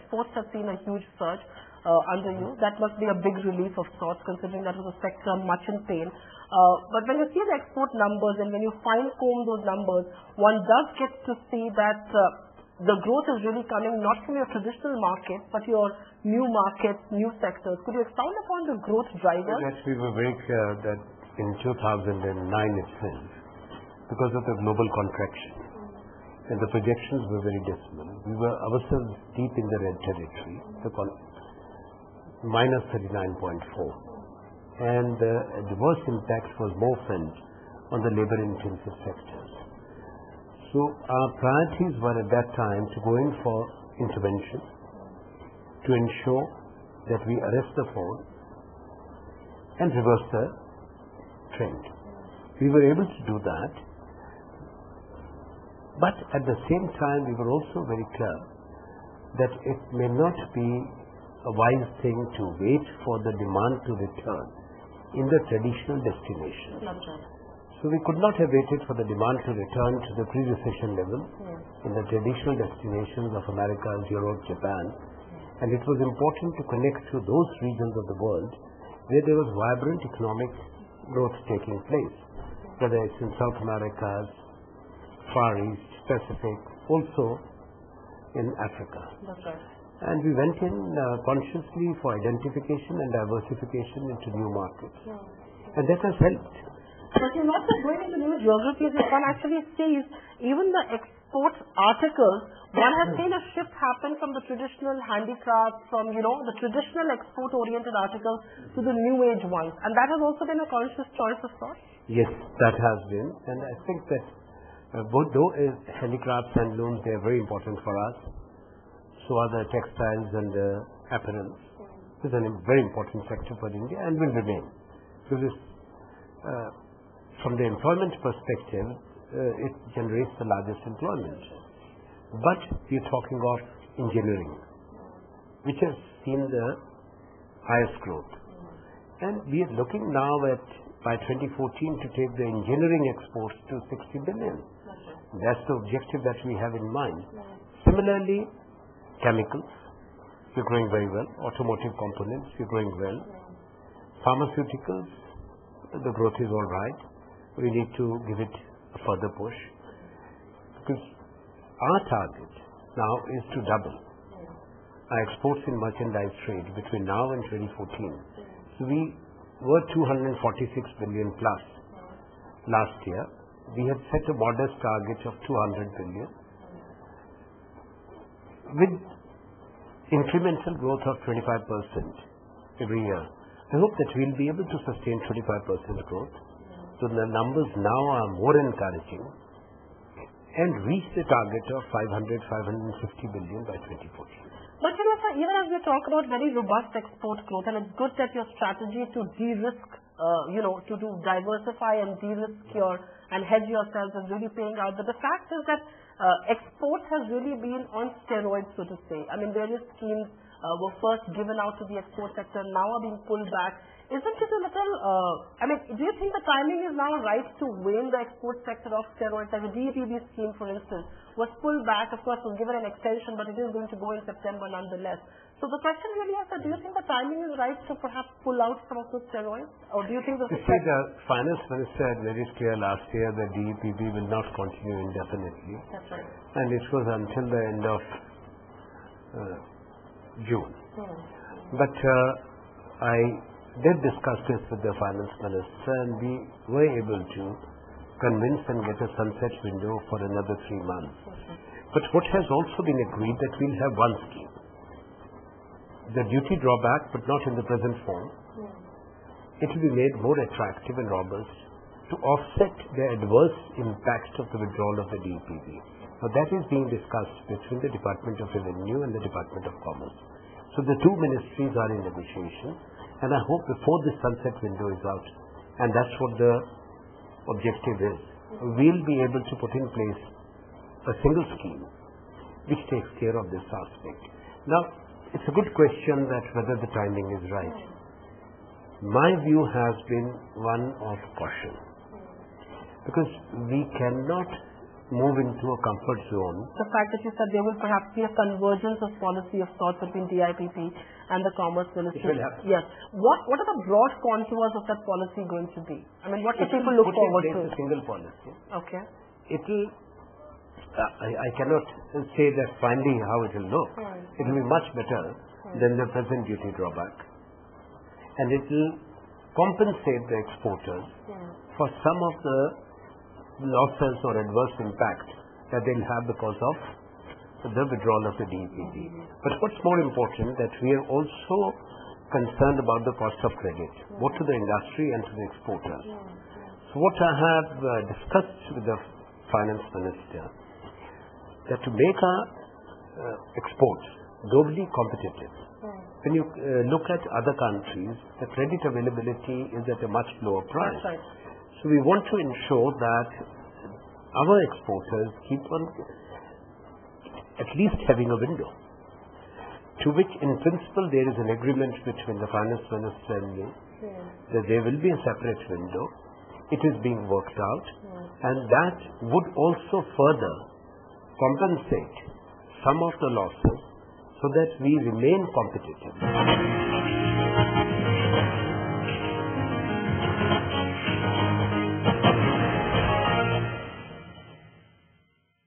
exports have seen a huge surge under you. That must be a big relief of sorts, considering that was a sector much in pain. But when you see the export numbers and when you fine-comb those numbers, one does get to see that the growth is really coming not from your traditional markets, but your new markets, new sectors. Could you expound upon the growth drivers? Yes, we were very clear that in 2009 itself, because of the global contraction, and the projections were very dismal, we were ourselves deep in the red territory, minus 39.4. And the adverse impact was more felt on the labor-intensive sectors. So our priorities were at that time to go in for intervention, to ensure that we arrest the fall and reverse the trend. We were able to do that, but at the same time we were also very clear that it may not be a wise thing to wait for the demand to return in the traditional destinations. So we could not have waited for the demand to return to the pre-recession levels in the traditional destinations of America, Europe, Japan. And it was important to connect to those regions of the world where there was vibrant economic growth taking place, whether it's in South America, Far East, Pacific, also in Africa. That's right. And we went in consciously for identification and diversification into new markets. And that has helped. But you're not just going into new geographies, if one actually sees even the export articles, one has seen a shift happen from the traditional handicrafts, from, the traditional export-oriented articles to the new age ones. And that has also been a conscious choice of sorts? Yes, that has been. And I think that both though handicrafts and looms, they are very important for us. So are the textiles and the apparel. It's a very important sector for India and will remain. So this, from the employment perspective, it generates the largest employment. But we are talking of engineering, which has seen the highest growth. And we are looking now at, by 2014, to take the engineering exports to 60 billion. That's the objective that we have in mind. Similarly, chemicals, we're growing very well. Automotive components, we're growing well. Pharmaceuticals, the growth is all right. We need to give it a further push, because our target now is to double our exports in merchandise trade between now and 2014. So we were 246 billion plus last year. We had set a modest target of 200 billion. With incremental growth of 25% every year, I hope that we'll be able to sustain 25% growth. So the numbers now are more encouraging and reach the target of 550 billion by 2014. But sir, even as we talk about very robust export growth, and it's good that your strategy to de-risk, to diversify and de-risk and hedge yourselves is really paying out. But the fact is that exports has really been on steroids, so to say. I mean, various schemes were first given out to the export sector, now are being pulled back. Isn't it a little, do you think the timing is now right to wane the export sector of steroids? Like the DEPB scheme, for instance, was pulled back, of course, was given an extension, but it is going to go in September nonetheless. So the question really is that, do you think the timing is right to perhaps pull out some of those steroids? Or do you think the Finance Minister had made it clear last year that DEPB will not continue indefinitely. That's right. And it was until the end of June. But I did discuss this with the Finance Minister, and we were able to convince and get a sunset window for another 3 months. But what has also been agreed that we'll have one scheme. The duty drawback, but not in the present form. It will be made more attractive and robust to offset the adverse impact of the withdrawal of the DEPB. Now that is being discussed between the Department of Revenue and the Department of Commerce. So the two ministries are in negotiation, and I hope before this sunset window is out, and that's what the objective is, we'll be able to put in place a single scheme which takes care of this aspect. Now, it's a good question that whether the timing is right. My view has been one of caution, because we cannot move into a comfort zone. The fact that you said there will perhaps be a convergence of policy of sorts between DIPP and the Commerce Ministry. It will happen. Yes. What are the broad contours of that policy going to be? I mean, what do people look forward to? It's a single policy. Okay. It will, I cannot say that finally how it will look. It will be much better than the present duty drawback. And it will compensate the exporters for some of the losses or adverse impact that they'll have because of the withdrawal of the DEPP. But what's more important, that we are also concerned about the cost of credit, both to the industry and to the exporters. So what I have discussed with the Finance Minister, that to make our exports globally competitive, when you look at other countries, the credit availability is at a much lower price. That's right. So we want to ensure that our exporters keep on at least having a window, to which in principle there is an agreement between the Finance Minister and me, that there will be a separate window. It is being worked out, and that would also further compensate some of the losses so that we remain competitive.